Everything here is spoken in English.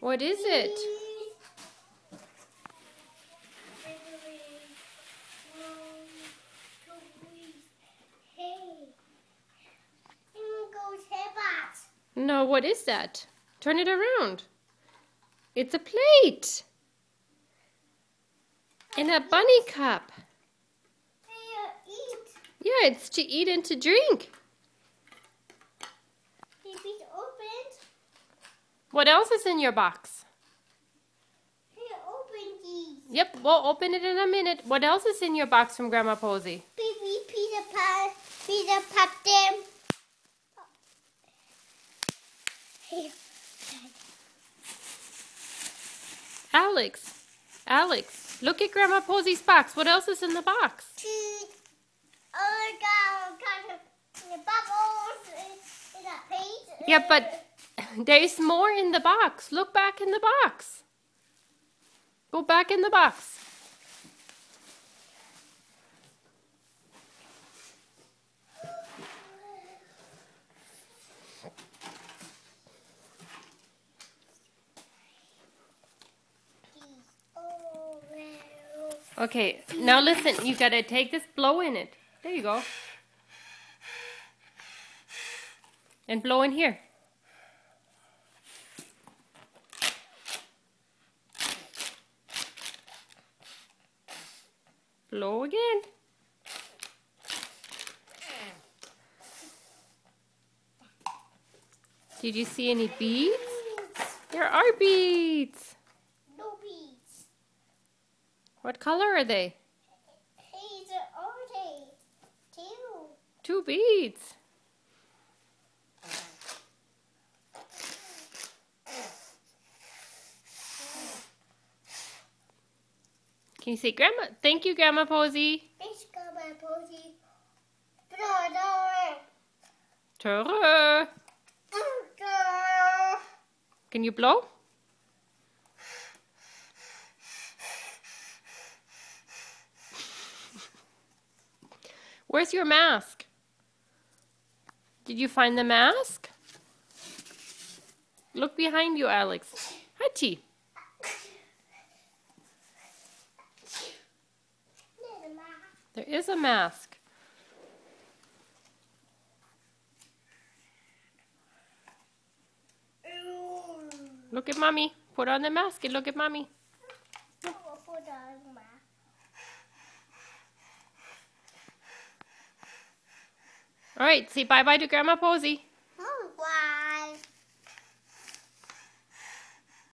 What is it? No, what is that? Turn it around. It's a plate. And a bunny cup. Yeah, it's to eat and to drink. What else is in your box? Open these. Yep, we'll open it in a minute. What else is in your box from Grandma Posey? Baby Peter Pan them. Alex, look at Grandma Posey's box. What else is in the box? Yeah, but there's more in the box. Look back in the box. Go back in the box. Okay, now listen. You gotta take this, blow in it. There you go. And blow in here. Blow again. Did you see any beads? There are beads. No beads. What color are they? These are two. 2 beads. Can you say, Grandma? Thank you, Grandma Posey. Thanks, Grandma Posey. Ta-ra. Can you blow? Where's your mask? Did you find the mask? Look behind you, Alex. Hachi. There is a mask. Look at Mommy. Put on the mask and look at Mommy. All right, say bye-bye to Grandma Posey.